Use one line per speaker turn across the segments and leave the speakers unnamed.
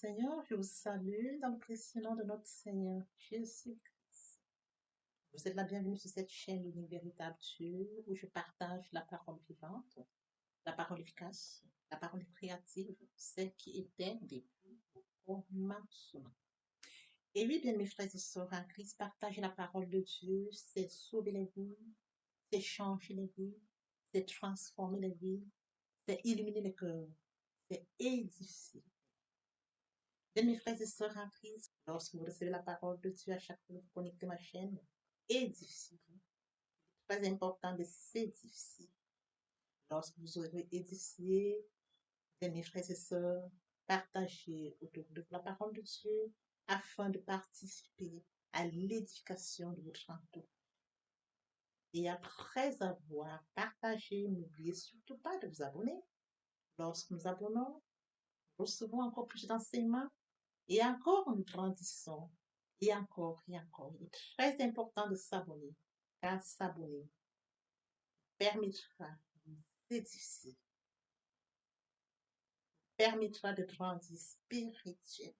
Seigneur, je vous salue dans le précieux nom de notre Seigneur Jésus-Christ. Vous êtes la bienvenue sur cette chaîne Une véritable Dieu où je partage la parole vivante, la parole efficace, la parole créative, celle qui était depuis au commencement. Et oui, bien mes frères et sœurs en Christ, partager la parole de Dieu, c'est sauver les vies, c'est changer les vies, c'est transformer les vies, c'est illuminer les cœurs, c'est édifier. Bien, mes frères et sœurs en Christ, lorsque vous recevez la parole de Dieu à chaque fois que vous connectez ma chaîne, édifiez-vous. C'est très important de s'édifier. Lorsque vous aurez édifié, bien, mes frères et sœurs, partagez autour de la parole de Dieu afin de participer à l'éducation de votre entourage. Et après avoir partagé, n'oubliez surtout pas de vous abonner. Lorsque nous abonnons, nous recevons encore plus d'enseignements. Et encore, nous grandissons. Et encore, et encore. Il est très important de s'abonner, car s'abonner permettra de vous édifier, permettra de grandir spirituellement.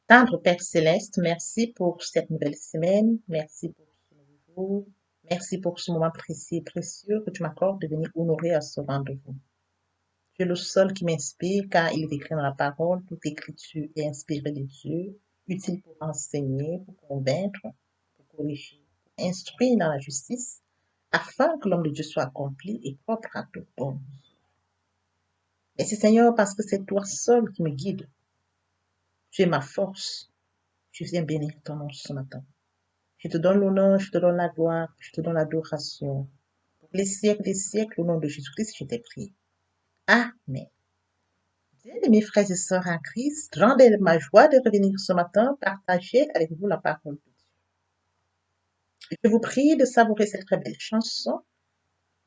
Tendre Père Céleste, merci pour cette nouvelle semaine. Merci pour ce nouveau jour. Merci pour ce moment précis et précieux que tu m'accordes de venir honorer à ce rendez-vous. Tu es le seul qui m'inspire car il est écrit dans la parole, toute écriture est inspirée de Dieu, utile pour enseigner, pour convaincre, pour corriger, pour instruire dans la justice, afin que l'homme de Dieu soit accompli et propre à tout bon. Merci Seigneur parce que c'est toi seul qui me guide. Tu es ma force. Je viens bénir ton nom ce matin. Je te donne l'honneur, je te donne la gloire, je te donne l'adoration. Pour les siècles des siècles, au nom de Jésus-Christ, je t'ai prié. Amen. Bien-aimés frères et sœurs en Christ, grande est ma joie de revenir ce matin partager avec vous la parole de Dieu. Je vous prie de savourer cette très belle chanson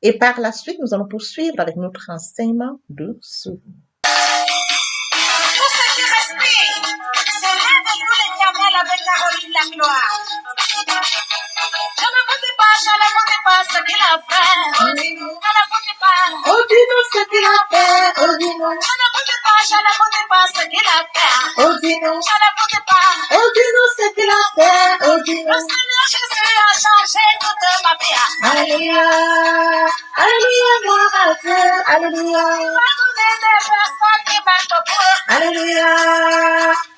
et par la suite, nous allons poursuivre avec notre enseignement de souvenir.
Tout ce qui respire, célèbre-nous l'Éternel avec la revue de la gloire. Je ne compte pas, je ne compte pas ce qu'il a fait. Je ne compte pas.
Oh, dis-nous ce qu'il a fait, oh, dis-nous.
Je ne compte pas, je ne compte pas ce qu'il a fait.
Oh, dis-nous.
Je ne compte pas.
Oh, dis-nous ce qu'il a fait, oh,
Le
dis-nous.
Seigneur Jésus a changé toute ma vie.
Alléluia, alléluia, gloire à Dieu, alléluia.
Il m'a donné des personnes qui m'aiment beaucoup.
Alléluia,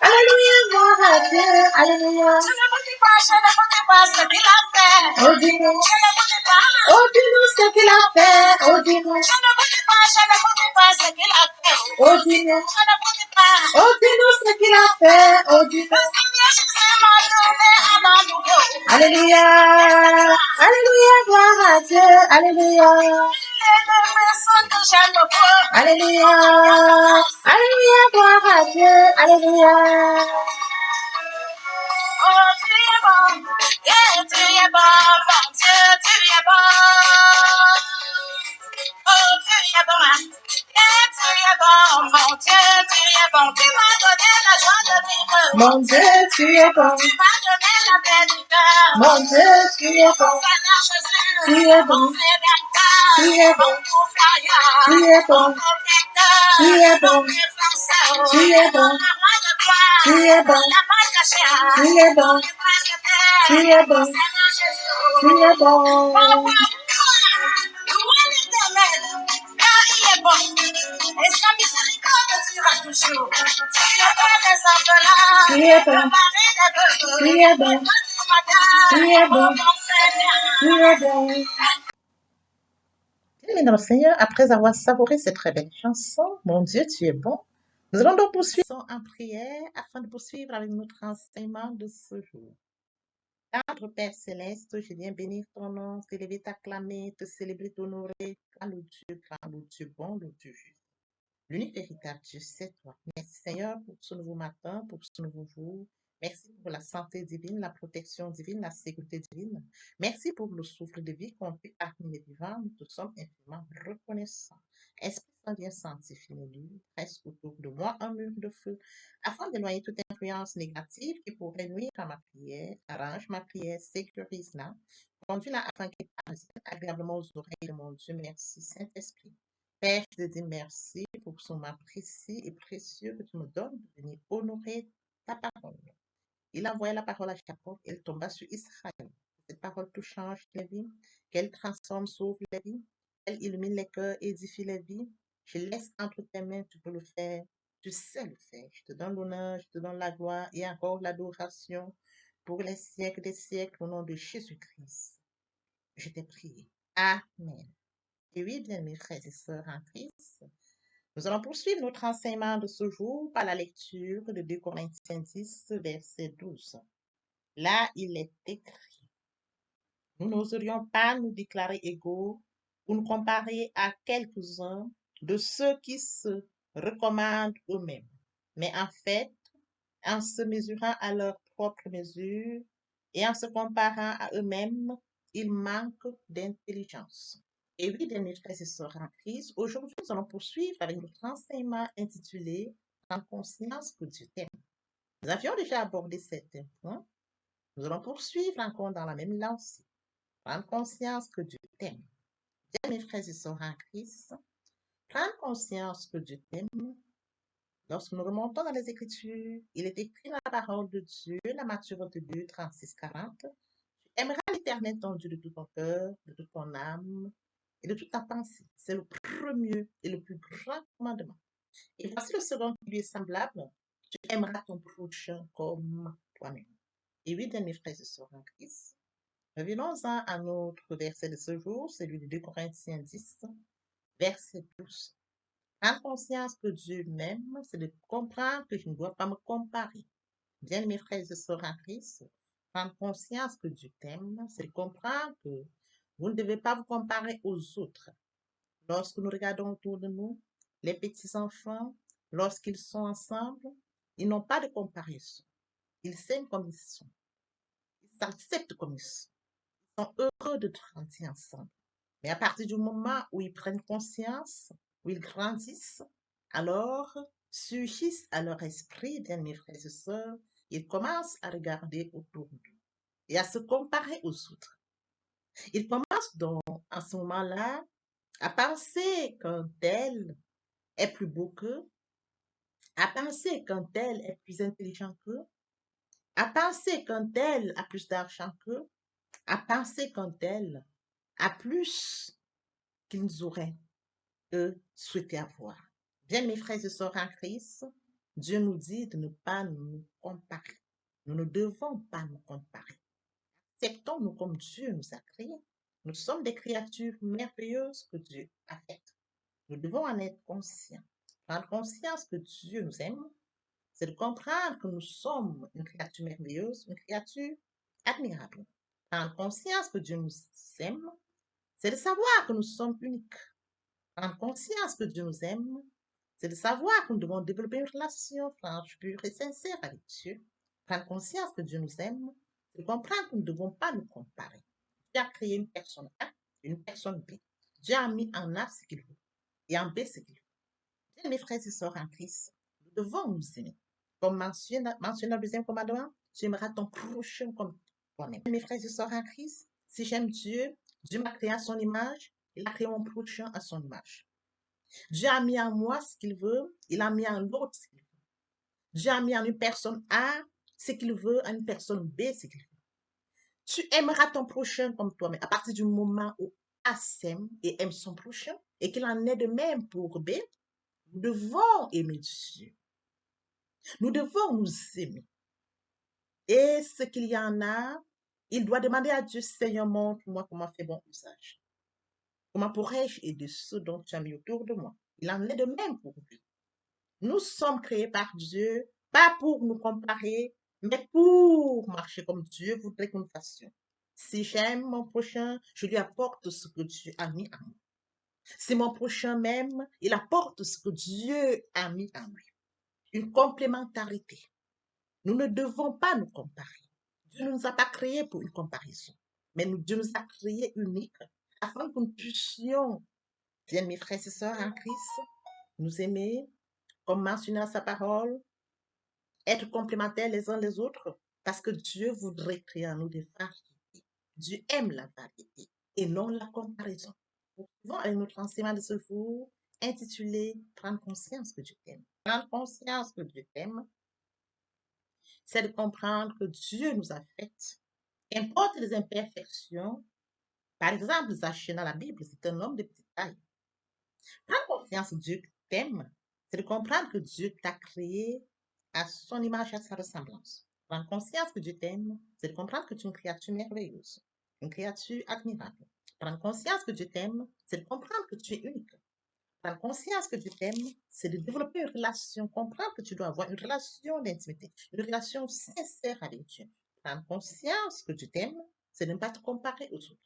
alléluia, gloire à Dieu, alléluia.
Je ne compte pas, je ne compte pas ce qu'il a fait.
Oh, dis-nous.
Je ne compte pas.
Oh, dis-nous ce qu'il a fait, oh, dis-nous.
Je ne compte pas, je ne compte pas ce qu'il a fait.
Oh, dis-nous.
Je ne compte pas.
Oh, dis-nous ce qu'il a fait, oh, dis-nous.
Le Seigneur Jésus m'a donné un an nouveau.
Alléluia, alléluia, gloire à Dieu, alléluia.
Il est des personnes que j'aime beaucoup.
Alléluia, alléluia, gloire à Dieu, alléluia.
Oh, tu es bon. Yeah, tu es bon, mon Dieu, tu es bon. Oh, tu es bon. Yeah, tu es bon, mon Dieu, tu es bon. Tu m'as donné la joie de vivre.
Mon Dieu, tu es bon.
Tu m'as donné la paix du cœur.
Mon Dieu, tu es bon.
Seigneur Jésus,
Tu es bon.
mon Rédempteur,
Tu es bon.
mon pourvoyeur,
Tu es bon.
mon protecteur,
Tu es bon.
mon défenseur,
Tu es bon.
la roi de gloire,
Tu es bon.
la main cachée,
Tu es bon.
le prince de paix,
Tu es bon.
Seigneur Jésus,
Tu es bon.
louez l'Éternel, car il est bon, et sa miséricorde durera toujours. Tu es des orphelins,
Tu es bon.
le mari des veuves,
Tu es bon.
le du matin,
Tu es bon.
mon Seigneur.
Tu es bon. Bien-aimés dans le Seigneur, après avoir savouré cette très belle chanson, mon Dieu, tu es bon, nous allons donc poursuivre en prière afin de poursuivre avec notre enseignement de ce jour. Notre Père Céleste, je viens bénir ton nom, t'élever, t'acclamer, te célébrer, t'honorer, car le Dieu bon, le Dieu juste. L'unique véritable Dieu, c'est toi. Merci Seigneur pour ce nouveau matin, pour ce nouveau jour. Merci pour la santé divine, la protection divine, la sécurité divine. Merci pour le souffle de vie qu'on fait parmi les vivants. Nous te sommes infiniment reconnaissants. Esprit Saint, viens sanctifier nos lieux, presque autour de moi un mur de feu, afin d'éloigner toute influence négative qui pourrait nuire à ma prière. Arrange ma prière, sécurise-la, conduis-la afin qu'elle parvienne agréablement aux oreilles de mon Dieu. Merci Saint-Esprit. Père, je te dis merci pour pour ce moment précis et précieux que tu me donnes de venir honorer ta parole. Il envoya la parole à Jacob et elle tomba sur Israël. Cette parole tout change les vies, qu'elle transforme, sauve les vies, qu'elle illumine les cœurs, édifie les vies. Je laisse entre tes mains, tu peux le faire, tu sais le faire. Je te donne l'honneur, je te donne la gloire et encore l'adoration pour les siècles des siècles au nom de Jésus-Christ. Je t'ai prié. Amen. Et oui, bien mes frères et sœurs en Christ, nous allons poursuivre notre enseignement de ce jour par la lecture de 2 Corinthiens 10, verset 12. Là, il est écrit, nous n'oserions pas nous déclarer égaux ou nous comparer à quelques-uns de ceux qui se recommandent eux-mêmes. Mais en fait, en se mesurant à leur propre mesure et en se comparant à eux-mêmes, ils manquent d'intelligence. Et oui, bien mes frères et sœurs en Christ, aujourd'hui, nous allons poursuivre avec notre enseignement intitulé Prendre conscience que Dieu t'aime. Nous avions déjà abordé certains points. Nous allons poursuivre encore dans la même lancée. Prendre conscience que Dieu t'aime. Bien, mes frères et sœurs en Christ, prendre conscience que Dieu t'aime. Lorsque nous remontons dans les Écritures, il est écrit dans la parole de Dieu, la Matthieu 22, 36, 40. Tu aimeras l'Éternel ton Dieu de tout ton cœur, de toute ton âme et de toute ta pensée. C'est le premier et le plus grand commandement. Et voici le second qui lui est semblable. Tu aimeras ton prochain comme toi-même. Et oui, bien, mes frères et sœurs en Christ, revenons-en à notre verset de ce jour, celui de 2 Corinthiens 10, verset 12. Prendre conscience que Dieu m'aime, c'est de comprendre que je ne dois pas me comparer. Bien, mes frères et sœurs en Christ, prendre conscience que Dieu t'aime, c'est de comprendre que vous ne devez pas vous comparer aux autres. Lorsque nous regardons autour de nous, les petits-enfants, lorsqu'ils sont ensemble, ils n'ont pas de comparaison. Ils s'aiment comme ils sont. Ils s'acceptent comme ils sont. Ils sont heureux de grandir ensemble. Mais à partir du moment où ils prennent conscience, où ils grandissent, alors surgissent à leur esprit, bien mes frères et sœurs, ils commencent à regarder autour d'eux et à se comparer aux autres. Ils commencent donc, à ce moment-là, à penser qu'un tel est plus beau qu'eux, à penser qu'un tel est plus intelligent qu'eux, à penser qu'un tel a plus d'argent qu'eux, à penser qu'un tel a plus qu'ils auraient, eux, souhaité avoir. Bien, mes frères et sœurs en Christ, Dieu nous dit de ne pas nous comparer. Nous ne devons pas nous comparer. Acceptons-nous comme Dieu nous a créés. Nous sommes des créatures merveilleuses que Dieu a faites. Nous devons en être conscients. Prendre conscience que Dieu nous aime, c'est de comprendre que nous sommes une créature merveilleuse, une créature admirable. Prendre conscience que Dieu nous aime, c'est de savoir que nous sommes uniques. Prendre conscience que Dieu nous aime, c'est de savoir que nous devons développer une relation franche, pure et sincère avec Dieu. Prendre conscience que Dieu nous aime, c'est de comprendre que nous ne devons pas nous comparer. Dieu a créé une personne A et une personne B. Dieu a mis en A ce qu'il veut et en B ce qu'il veut. Bien, mes frères et sœurs en Christ, nous devons nous aimer. Comme mentionné dans le deuxième commandement, tu aimeras ton prochain comme toi-même. Mes frères et sœurs en Christ, si j'aime Dieu, Dieu m'a créé à son image, il a créé mon prochain à son image. Dieu a mis en moi ce qu'il veut, il a mis en l'autre ce qu'il veut. Dieu a mis en une personne A ce qu'il veut, en une personne B ce qu'il veut. Tu aimeras ton prochain comme toi-même. À partir du moment où A s'aime et aime son prochain, et qu'il en est de même pour B, nous devons aimer Dieu. Nous devons nous aimer. Et ce qu'il y en a, il doit demander à Dieu, Seigneur, montre-moi comment faire bon usage. Comment pourrais-je aider ceux dont tu as mis autour de moi? Il en est de même pour lui. Nous sommes créés par Dieu, pas pour nous comparer, mais pour marcher comme Dieu voudrait que nous fassions. Si j'aime mon prochain, je lui apporte ce que Dieu a mis en moi. Si mon prochain m'aime, il apporte ce que Dieu a mis en lui. Une complémentarité. Nous ne devons pas nous comparer. Dieu ne nous a pas créés pour une comparaison, mais Dieu nous a créés uniques afin que nous puissions, bien mes frères et sœurs en Christ, nous aimer, comme mentionné dans sa parole, être complémentaires les uns les autres, parce que Dieu voudrait créer en nous des variétés. Dieu aime la variété et non la comparaison. Nous pouvons avec notre enseignement de ce jour intitulé « Prendre conscience que Dieu t'aime ». Prendre conscience que Dieu t'aime, c'est de comprendre que Dieu nous a faites. Qu'importe les imperfections, par exemple, Zachée dans la Bible, c'est un homme de petite taille. Prendre conscience que Dieu t'aime, c'est de comprendre que Dieu t'a créé à son image et à sa ressemblance. Prendre conscience que Dieu t'aime, c'est de comprendre que tu es une créature merveilleuse, une créature admirable. Prendre conscience que Dieu t'aime, c'est de comprendre que tu es unique. Prendre conscience que Dieu t'aime, c'est de développer une relation, comprendre que tu dois avoir une relation d'intimité, une relation sincère avec Dieu. Prendre conscience que Dieu t'aime, c'est de ne pas te comparer aux autres.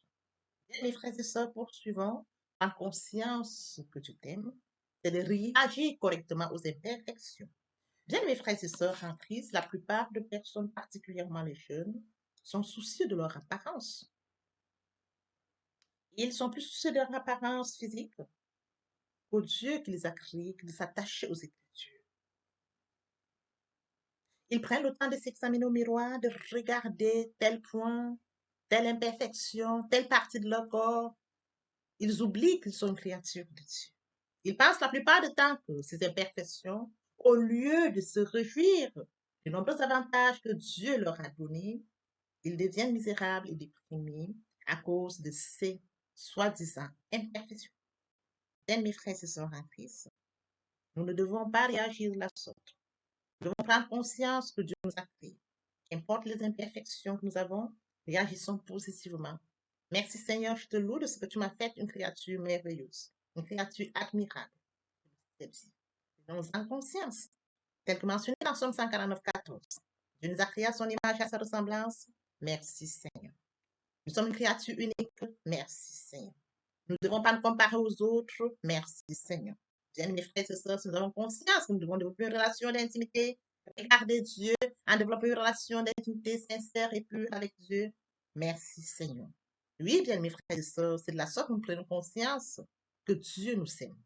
Bien, mes frères et sœurs, poursuivons. Prendre conscience que Dieu t'aime, c'est de réagir correctement aux imperfections. Bien, mes frères et sœurs en Christ, la plupart des personnes, particulièrement les jeunes, sont soucieux de leur apparence. Ils sont plus soucieux de leur apparence physique qu'au Dieu qui les a créés, qui les attache aux Écritures. Ils prennent le temps de s'examiner au miroir, de regarder tel point, telle imperfection, telle partie de leur corps. Ils oublient qu'ils sont une créature de Dieu. Ils pensent la plupart du temps que ces imperfections, au lieu de se réjouir des nombreux avantages que Dieu leur a donnés, ils deviennent misérables et déprimés à cause de ces soi-disant imperfections. Bien, mes frères et sœurs en Christ, nous ne devons pas réagir de la sorte. Nous devons prendre conscience que Dieu nous a créés. Qu'importe les imperfections que nous avons, réagissons positivement. Merci Seigneur, je te loue de ce que tu m'as fait une créature merveilleuse, une créature admirable. Nous en conscience, tel que mentionné dans Somme 149, 14. Dieu nous a créés à son image et à sa ressemblance. Merci Seigneur. Nous sommes une créature unique. Merci Seigneur. Nous ne devons pas nous comparer aux autres. Merci Seigneur. Bien, mes frères et sœurs, si nous avons conscience que nous devons développer une relation d'intimité, regarder Dieu, en développer une relation d'intimité sincère et pure avec Dieu. Merci Seigneur. Oui, bien, mes frères et sœurs, c'est de la sorte que nous prenons conscience que Dieu nous aime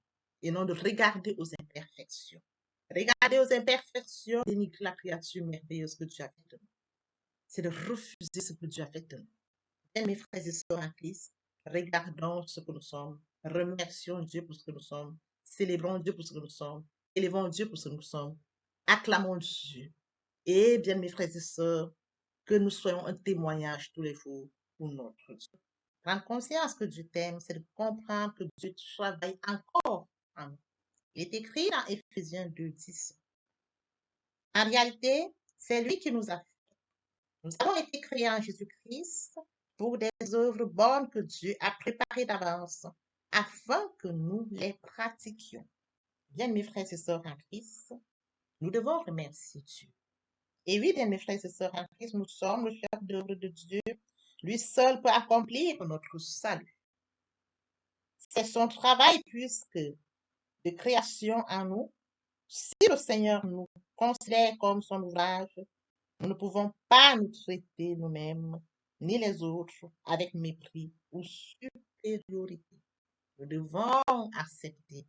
et non de regarder aux imperfections. Regarder aux imperfections, dénigrer la créature merveilleuse que Dieu a faite de nous. C'est de refuser ce que Dieu a fait de nous. Bien, mes frères et sœurs en Christ, regardons ce que nous sommes, remercions Dieu pour ce que nous sommes, célébrons Dieu pour ce que nous sommes, élevons Dieu pour ce que nous sommes, acclamons Dieu. Et bien, mes frères et sœurs, que nous soyons un témoignage tous les jours pour notre Dieu. Prendre conscience que Dieu t'aime, c'est de comprendre que Dieu travaille encore en nous. Il est écrit dans Éphésiens 2:10. En réalité, c'est lui qui nous a fait. Nous avons été créés en Jésus-Christ pour des œuvres bonnes que Dieu a préparées d'avance afin que nous les pratiquions. Bien, mes frères et sœurs en Christ, nous devons remercier Dieu. Et oui, bien, mes frères et sœurs en Christ, nous sommes le chef d'œuvre de Dieu. Lui seul peut accomplir notre salut. C'est son travail puisque de création en nous. Si le Seigneur nous considère comme son ouvrage, nous ne pouvons pas nous traiter nous-mêmes ni les autres avec mépris ou supériorité. Nous devons accepter.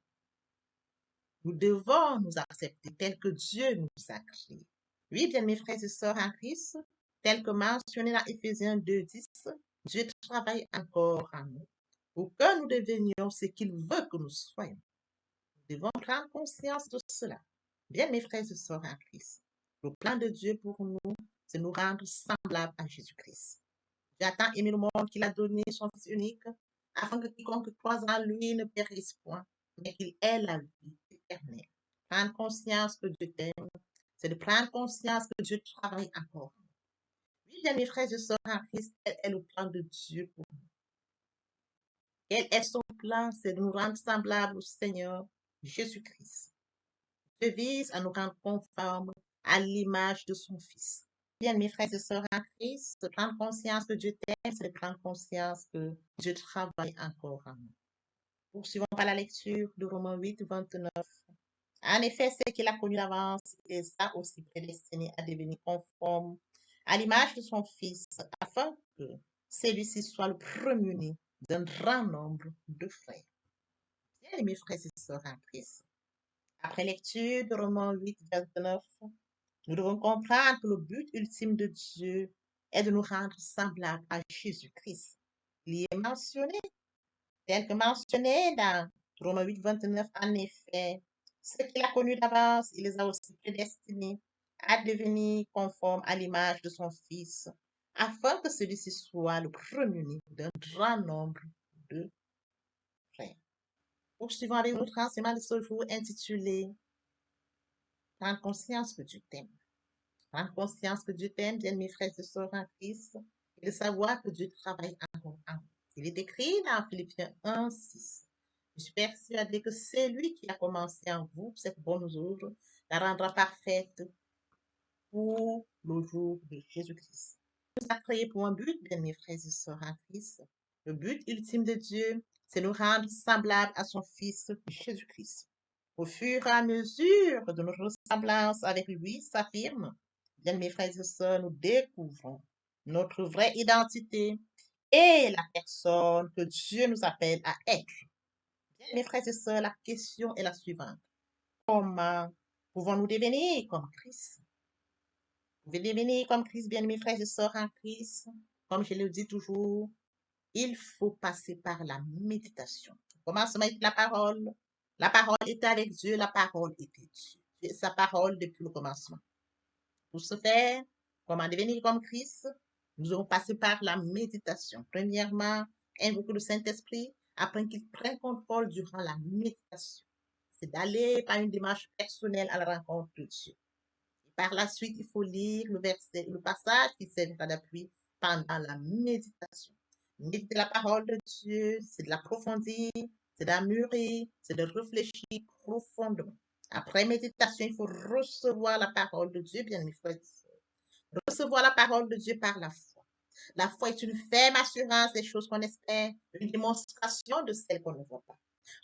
Nous devons nous accepter tel que Dieu nous a créés. Oui, bien mes frères et sœurs en Christ, tel que mentionné dans Éphésiens 2:10, Dieu travaille encore en nous pour que nous devenions ce qu'il veut que nous soyons. Nous devons prendre conscience de cela. Bien, mes frères et sœurs en Christ, le plan de Dieu pour nous, c'est nous rendre semblables à Jésus-Christ. Dieu a tant aimé le monde qu'il a donné son Fils unique, afin que quiconque croise en lui ne périsse point, mais qu'il ait la vie éternelle. Prendre conscience que Dieu t'aime, c'est de prendre conscience que Dieu travaille encore. Oui, bien, mes frères et sœurs en Christ, quel est le plan de Dieu pour nous? Quel est son plan? C'est de nous rendre semblables au Seigneur Jésus-Christ. Dieu vise à nous rendre conformes à l'image de son Fils. Bien, mes frères et sœurs en Christ, de prendre conscience que Dieu t'aime, c'est de prendre conscience que Dieu travaille encore en nous. Poursuivons par la lecture de Romains 8:29. En effet, ce qu'il a connu d'avance, il les a aussi prédestinés à devenir conformes à l'image de son Fils, afin que celui-ci soit le premier-né d'un grand nombre de frères. Bien, mes frères et sœurs en Christ, après lecture de Romains 8:29, nous devons comprendre que le but ultime de Dieu est de nous rendre semblables à Jésus-Christ. Il est mentionné, tel que mentionné dans Romains 8, 29, en effet, ceux qu'il a connus d'avance, il les a aussi prédestinés à devenir conformes à l'image de son Fils, afin que celui-ci soit le premier-né d'un grand nombre de frères. Poursuivons avec notre enseignement de ce jour intitulé Prendre conscience que Dieu t'aime. Prendre conscience que Dieu t'aime, bien mes frères et sœurs en Christ, et de savoir que Dieu travaille encore en vous. Il est écrit dans Philippiens 1, 6. Je suis persuadé que c'est lui qui a commencé en vous cette bonne œuvre, la rendra parfaite pour le jour de Jésus-Christ. Il nous a créés pour un but, bien mes frères et sœurs en Christ. Le but ultime de Dieu, c'est nous rendre semblables à son Fils Jésus-Christ. Au fur et à mesure de notre ressemblance avec lui s'affirme, bien mes frères et sœurs, nous découvrons notre vraie identité et la personne que Dieu nous appelle à être. Bien mes frères et sœurs, la question est la suivante. Comment pouvons-nous devenir comme Christ? Vous pouvez devenir comme Christ, bien mes frères et sœurs en Christ. Comme je le dis toujours, il faut passer par la méditation. Au commencement avec la parole. La parole était avec Dieu, la parole était Dieu. C'est sa parole depuis le commencement. Pour ce faire, comment devenir comme Christ, nous allons passer par la méditation. Premièrement, invoquer le Saint-Esprit afin qu'il prenne contrôle durant la méditation. C'est d'aller par une démarche personnelle à la rencontre de Dieu. Par la suite, il faut lire le verset, le passage qui servira d'appui pendant la méditation. Méditer la parole de Dieu, c'est de l'approfondir, c'est d'amûrir, c'est de réfléchir profondément. Après méditation, il faut recevoir la parole de Dieu, bien mes frères. Recevoir la parole de Dieu par la foi. La foi est une ferme assurance des choses qu'on espère, une démonstration de celles qu'on ne voit pas.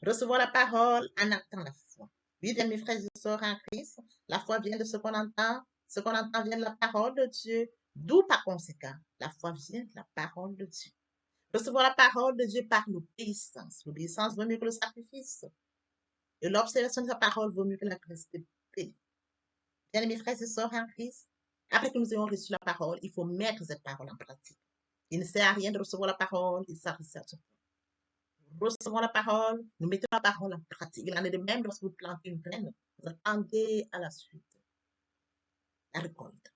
Recevoir la parole en attend la foi. Oui, bien mes frères et sœurs en Christ, la foi vient de ce qu'on entend. Ce qu'on entend vient de la parole de Dieu. D'où, par conséquent, la foi vient de la parole de Dieu. Recevoir la parole de Dieu par l'obéissance. L'obéissance vaut mieux que le sacrifice. Et l'observation de la parole vaut mieux que la graisse de paix. Bien, mes frères et sœurs en Christ, après que nous ayons reçu la parole, il faut mettre cette parole en pratique. Il ne sert à rien de recevoir la parole, il s'arrête à tout. Nous recevons la parole, nous mettons la parole en pratique. Il en est de même lorsque vous plantez une graine, vous attendez à la suite la récolte.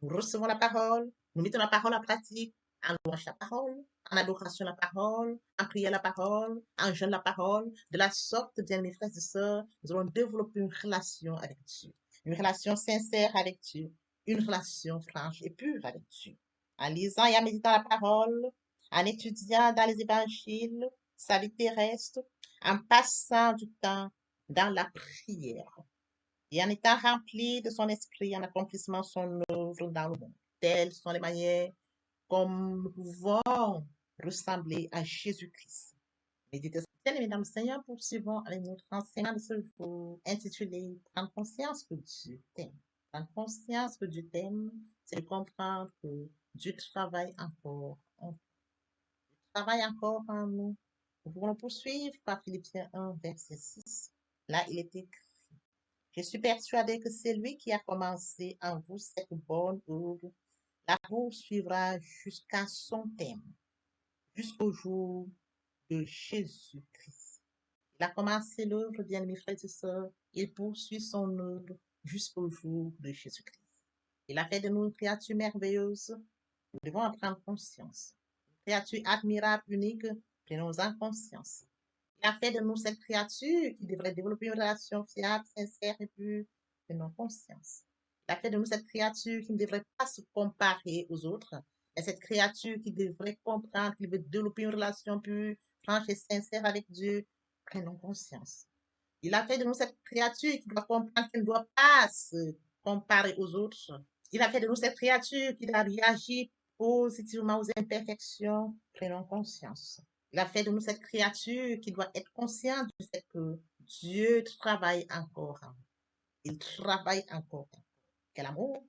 Nous recevons la parole, nous mettons la parole en pratique, en louange la parole, en adoration la parole, en prière la parole, en jeûne la parole. De la sorte, bien mes frères et sœurs, nous allons développer une relation avec Dieu, une relation sincère avec Dieu, une relation franche et pure avec Dieu. En lisant et en méditant la parole, en étudiant dans les évangiles, sa vie terrestre, en passant du temps dans la prière et en étant rempli de son esprit, en accomplissant son œuvre dans le monde. Telles sont les manières comme nous pouvons ressembler à Jésus-Christ. Méditez bien, mesdames et Seigneur, poursuivons avec notre enseignement de ce jour intitulé Prendre conscience que Dieu t'aime. Prendre conscience que Dieu t'aime, c'est comprendre que Dieu travaille encore en nous. Travaille encore en nous. Nous pouvons poursuivre par Philippiens 1, verset 6. Là, il est écrit. Je suis persuadé que c'est lui qui a commencé en vous cette bonne œuvre, la poursuivra jusqu'à son terme, jusqu'au jour de Jésus-Christ. Il a commencé l'œuvre, bien mes frères et sœurs, il poursuit son œuvre jusqu'au jour de Jésus-Christ. Il a fait de nous une créature merveilleuse, nous devons en prendre conscience. Une créature admirable, unique, prenons-en conscience. Il a fait de nous cette créature qui devrait développer une relation fiable, sincère et pure de nos consciences. Il a fait de nous cette créature qui ne devrait pas se comparer aux autres, mais cette créature qui devrait comprendre qu'il veut développer une relation pure, franche et sincère avec Dieu. Prenons conscience. Il a fait de nous cette créature qui doit comprendre qu'elle ne doit pas se comparer aux autres. Il a fait de nous cette créature qui doit réagir positivement aux imperfections. Prenons conscience. Il a fait de nous cette créature qui doit être consciente du fait que Dieu travaille encore. Il travaille encore. Quel amour!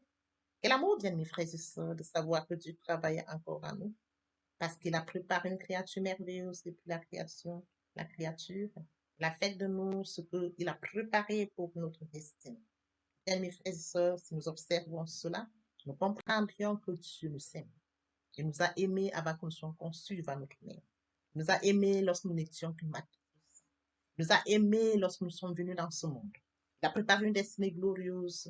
Quel amour, bien mes frères et sœurs, de savoir que Dieu travaille encore en nous. Parce qu'il a préparé une créature merveilleuse depuis la création, la créature. Il a fait de nous ce qu'il a préparé pour notre destinée. Bien mes frères et sœurs, si nous observons cela, nous comprendrions que Dieu nous aime. Il nous a aimés avant que nous soyons conçus devant notre mère. Il nous a aimés lorsque nous n'étions qu'une matrice. nous a aimés lorsque nous sommes venus dans ce monde. Il a préparé une destinée glorieuse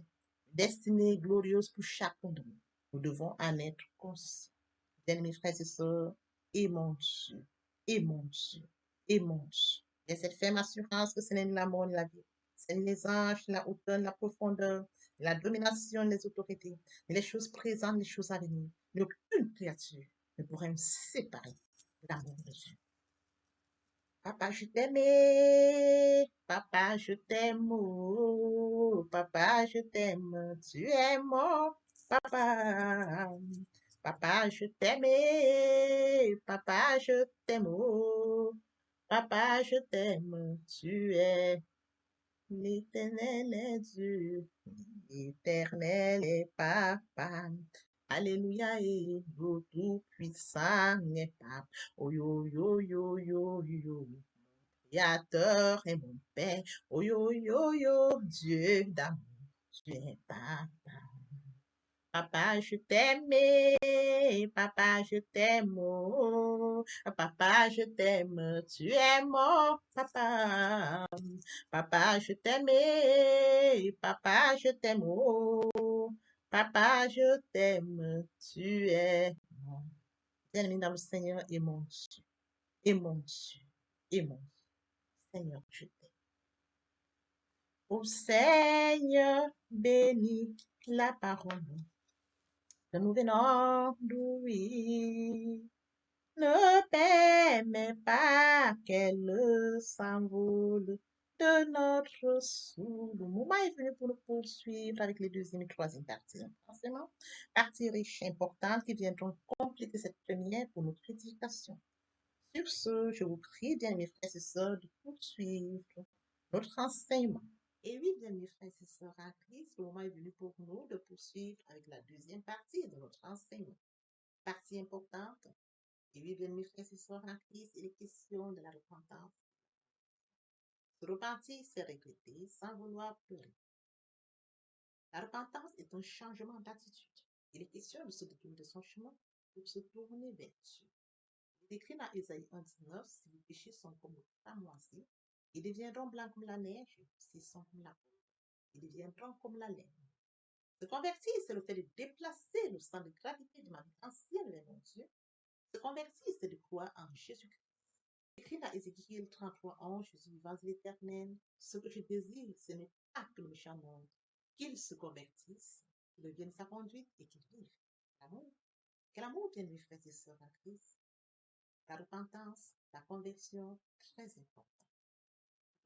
pour chacun de nous. Nous devons en être conscients. Bien-aimés frères et sœurs, aimons Dieu, aimons Dieu, aimons Dieu. Il y a cette ferme assurance que ce n'est ni la mort ni la vie. C'est ni les anges, ni la hauteur, ni la profondeur, ni la domination, ni les autorités, ni les choses présentes, ni les choses à venir, ni aucune créature ne pourrait me séparer de l'amour de Dieu. Papa, je t'aime, papa, je t'aime, oh, papa, je t'aime, tu es mon papa. Papa, je t'aime, papa, je t'aime, oh, papa, je t'aime, tu es l'éternel est Dieu, l'éternel est papa. Alléluia, et le tout-puissant est papa. Oh yo yo yo yo yo. Créateur et mon Père. Oh yo yo yo, Dieu d'amour, tu es papa. Papa, je t'aime, papa, je t'aime, oh, papa, je t'aime, tu es mon papa. Papa, je t'aime, papa, je t'aime, oh, papa, je t'aime, tu es mon. Bien-aimé dans le Seigneur et mon Dieu, et mon Dieu, et mon Dieu. Seigneur, je t'aime. Ô Seigneur, bénis la parole que nous venons d'ouïr. Ne permets pas qu'elle s'envole de notre sous. Le moment est venu pour nous poursuivre avec les deuxième et troisième parties. Forcément, partie riche et importante qui viendront compléter cette première pour notre éducation. Sur ce, je vous prie, bien-aimés frères et sœurs, de poursuivre notre enseignement. Et oui, bien-aimés frères et sœurs en Christ, le moment est venu pour nous de poursuivre avec la deuxième partie de notre enseignement. Partie importante. Et oui, bien-aimés frères et sœurs en Christ, il est question de la repentance. Se repentir, c'est regretter sans vouloir pleurer. La repentance est un changement d'attitude. Il est question de se détourner de son chemin pour se tourner vers Dieu. Il est écrit dans Ésaïe 1,19, si vos péchés sont comme le cramoisi, ils deviendront blancs comme la neige, s'ils sont comme la peau. Ils deviendront comme la laine. Se convertir, c'est le fait de déplacer le sens de gravité de ma vie ancienne vers mon Dieu. Se convertir, c'est de croire en Jésus-Christ. Écrit dans Ézéchiel 33:11, Jésus vivant de l'Éternel, ce que je désire, ce n'est pas que le méchant monde, qu'il se convertisse, qu'il devienne sa conduite et qu'il vive. L'amour. Quel amour, bien mes frères et sœurs en Christ. La repentance, la conversion, très important.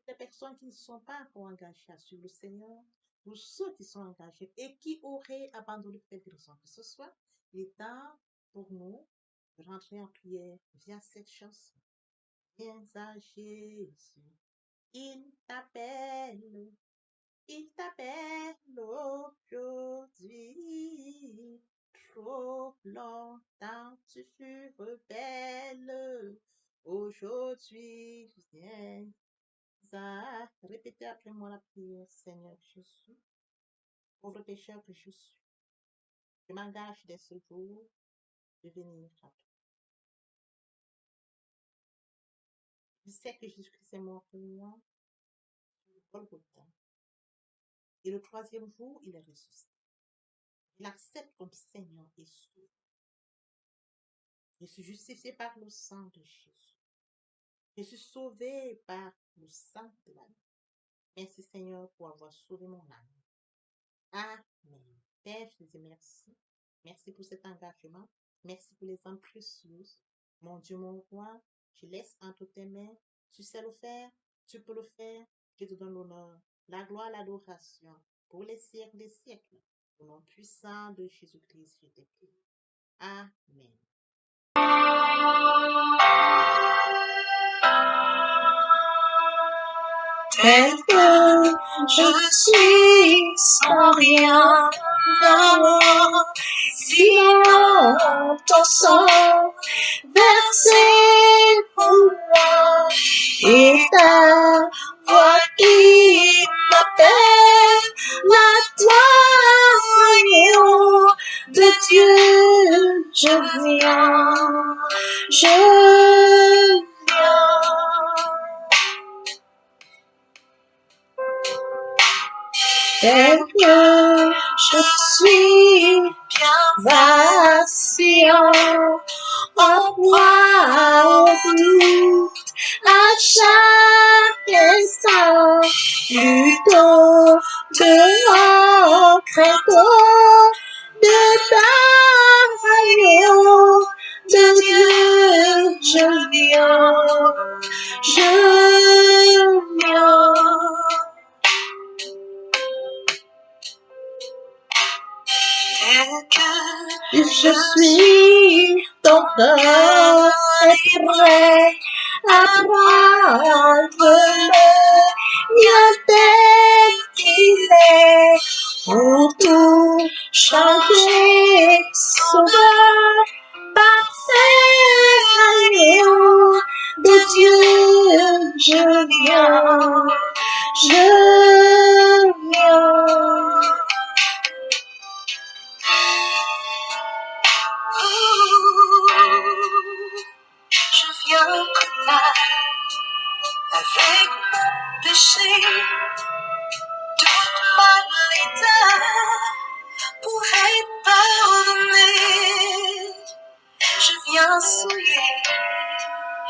Les personnes qui ne sont pas encore engagées à suivre le Seigneur, ou ceux qui sont engagés et qui auraient abandonné quelque raison que ce soit, il est temps pour nous de rentrer en prière via cette chanson. Viens à Jésus, il t'appelle aujourd'hui. Trop longtemps tu fus rebelle, aujourd'hui viens à répéter après moi la prière. Seigneur Jésus, pauvre pécheur que je suis, je m'engage dès ce jour de venir à toi. Je sais que Jésus-Christ est mort pour moi sur le Golgotha. Et le troisième jour, il est ressuscité. Il accepte comme Seigneur et Sauveur. Je suis justifié par le sang de Jésus. Je suis sauvé par le sang de l'âme. Merci Seigneur pour avoir sauvé mon âme. Amen. Père, je te dis merci. Merci pour cet engagement. Merci pour les âmes précieuses. Mon Dieu, mon roi, je laisse entre tes mains. Tu sais le faire. Tu peux le faire. Je te donne l'honneur, la gloire, l'adoration pour les siècles des siècles. Au nom puissant de Jésus-Christ, je te prie. Amen.
Tel que je suis sans rien avoir, sinon ton sang versé pour moi, et ta voix qui m'appelle, la toi, agneau de Dieu, je viens, je viens. tel que je suis bien vacillant, en proie au doute à chaque instant, plutôt devant craintant de ta de Dieu, je viens. Tel que je suis, ton cœur est prêt à prendre le mien tel qu'il est, pour tout changer, sauveur, parfait agneau de Dieu, je viens. Je viens comme avec mon péché, toute ma l'état pour être pardonné. Je viens souiller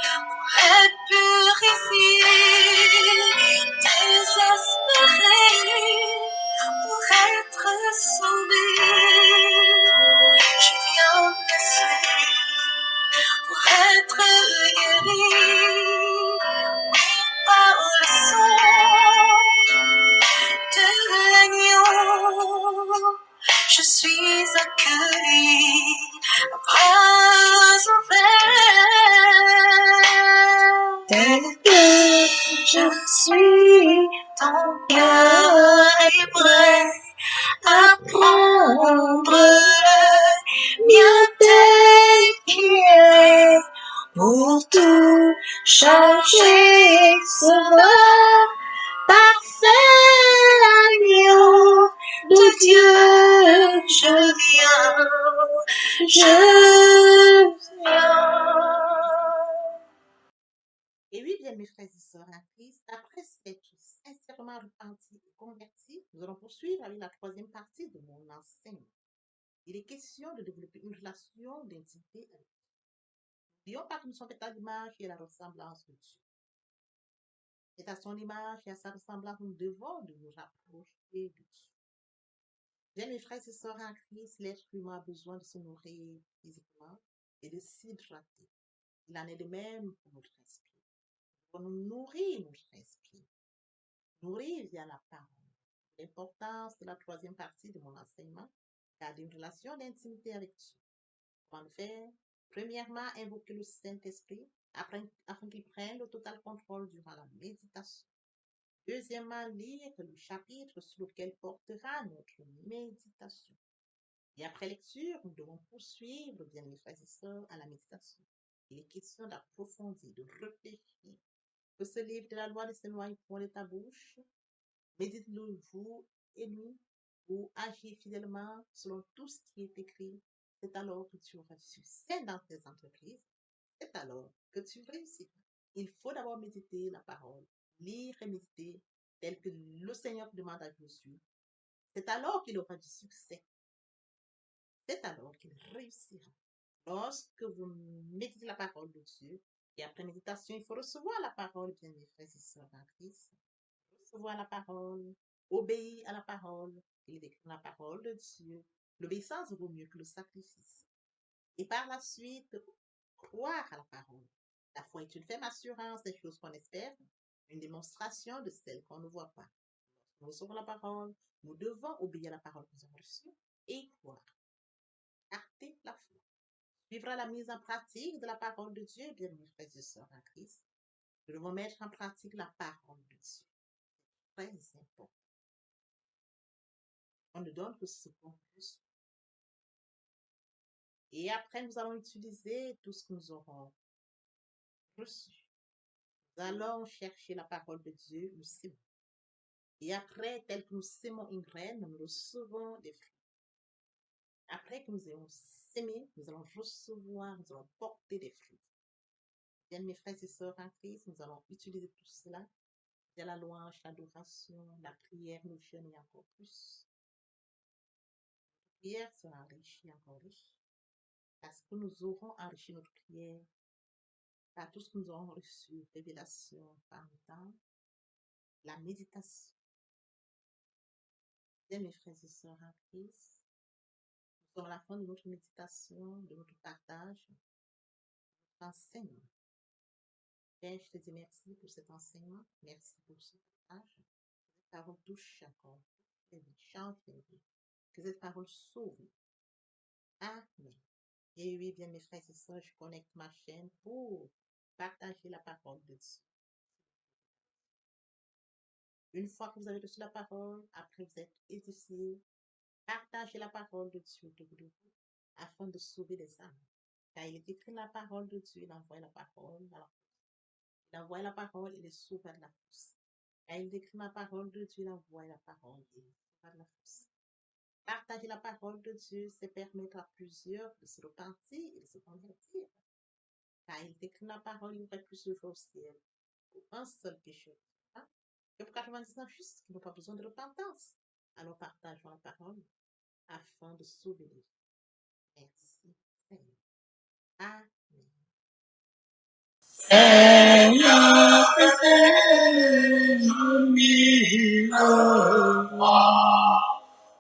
pour être purifié, désespéré pour être sauvé. Je viens blessé pour être guéri, oui, par le sang de l'agneau. Je suis accueilli à bras ouverts. Tel que je suis, ton cœur est prêt à prendre le mien tel qu'il est, pour tout changer, sauveur, parfait agneau de Dieu, je viens.
Et oui, bien, mes frères et sœurs en Christ, après s'être sincèrement repentis et convertis, nous allons poursuivre avec la troisième partie de mon enseignement. Il est question de développer une relation d'intimité avec Dieu. N'oublions pas que nous sommes faits à l'image et à la ressemblance de Dieu. C'est à son image et à sa ressemblance que nous devons de nous rapprocher de Dieu. Bien, mes frères et sœurs en Christ, l'être humain a besoin de se nourrir physiquement et de s'hydrater. Il en est de même pour notre esprit. Nous devons nous nourrir notre esprit, nourrir via la parole. L'importance de la troisième partie de mon enseignement, garder une relation d'intimité avec Dieu. Comment le faire? Premièrement, invoquer le Saint-Esprit afin qu'il prenne le total contrôle durant la méditation. Deuxièmement, lire le chapitre sur lequel portera notre méditation. Et après lecture, nous devons poursuivre, bien mes frères et sœurs, à la méditation. Il est question d'approfondir, de réfléchir. Que ce livre de la loi ne s'éloigne point de ta bouche. Médite-le jour et nuit pour agir fidèlement selon tout ce qui est écrit. C'est alors que tu auras du succès dans tes entreprises. C'est alors que tu réussiras. Il faut d'abord méditer la parole, lire et méditer tel que le Seigneur demande à Josué. C'est alors qu'il aura du succès. C'est alors qu'il réussira. Lorsque vous méditez la parole de Dieu, et après méditation, il faut recevoir la parole, bien mes frères et sœurs en Christ. Recevoir la parole, obéir à la parole, et décrire la parole de Dieu. L'obéissance vaut mieux que le sacrifice. Et par la suite, croire à la parole. La foi est une ferme assurance des choses qu'on espère, une démonstration de celles qu'on ne voit pas. Nous recevons la parole, nous devons obéir à la parole que nous avons reçue et croire. Acter la foi. Suivra la mise en pratique de la parole de Dieu, bien mes frères et sœurs en Christ. Nous devons mettre en pratique la parole de Dieu. Très important. On ne donne que ce qu'on reçoit. Et après, nous allons utiliser tout ce que nous aurons reçu. Nous allons chercher la parole de Dieu, nous sémons. Et après, tel que nous sémons une graine, nous recevons des fruits. Après que nous ayons sémé, nous allons recevoir, nous allons porter des fruits. Bien, mes frères et sœurs en Christ, nous allons utiliser tout cela Il y a la louange, l'adoration, la prière, nous jeûner encore plus. La prière sera enrichie encore riche. Parce que nous aurons enrichi notre prière par tout ce que nous aurons reçu, révélation par le temps, la méditation. Bien, mes frères et sœurs en Christ, nous sommes à la fin de notre méditation, de notre partage, de notre enseignement. Père, je te dis merci pour cet enseignement, merci pour ce partage. Que cette parole touche encore, change les vies, que cette parole sauve. Amen. Et oui, bien, mes frères et sœurs, je connecte ma chaîne pour partager la parole de Dieu. Une fois que vous avez reçu la parole, après vous êtes édifié, partagez la parole de Dieu autour de vous afin de sauver les âmes. Car il est écrit la parole de Dieu, il envoie la parole. Il envoie la parole et les sauve de la pousse. Car il écrit la parole de Dieu, il envoie la parole et les sauve de la pousse. Partager la parole de Dieu, c'est permettre à plusieurs de se repentir et de se convertir. Car il décrit la parole, il y aurait plus de jours au ciel pour un seul pécheur. Hein? Et pour 99 justes qui n'ont pas besoin de repentance. Alors partageons la parole afin de sauver les gens. Merci, Seigneur. Amen.
Seigneur,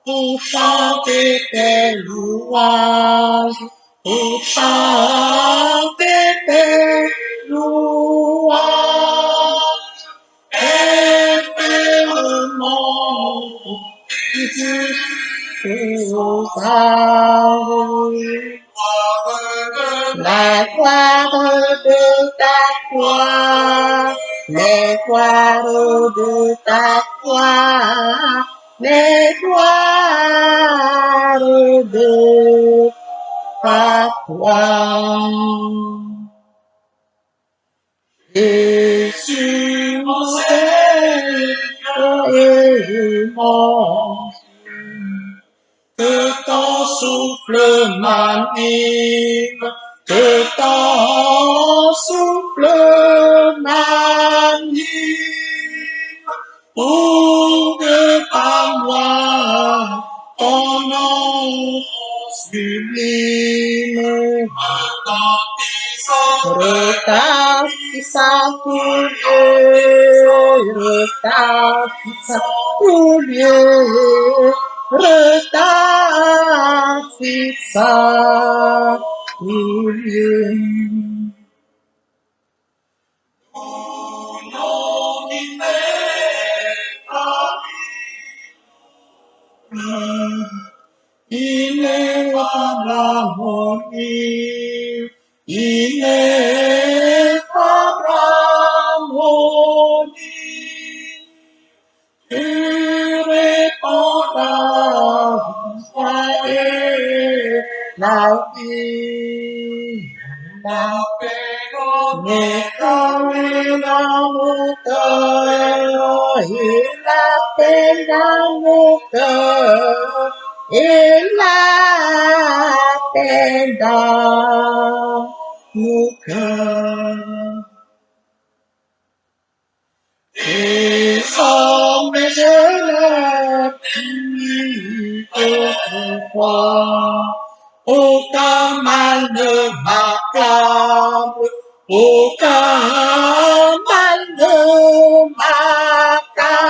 pour chanter tes louanges, pour chanter tes louanges, éternellement, la gloire de ta gloire, les gloires de ta gloire, les gloires de ta gloire. Jésus, mon Seigneur et mon que ton souffle m'anime, que ton souffle m'anime, pour que par moi ton nom sublime retentissant tout lieu, retentissant tout lieu, retentissant tout lieu. Ton nom qui fait ineffable harmonie, ineffable harmonie, tu réponds la et la vie, la paix n'est dans mon cœur, et la paix dans mon cœur, et la paix dans mon cœur. Désormais je n'ai plus autrefois, aucun mal ne m'accable, aucun mal ne m'accable.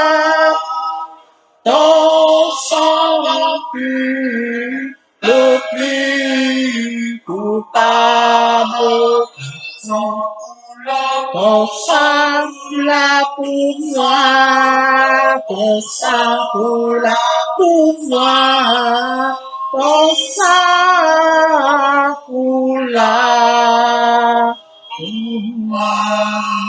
Ton sang pur, le plus coupable, ton sang là pour moi, ton sang là pour moi, ton sang là pour moi.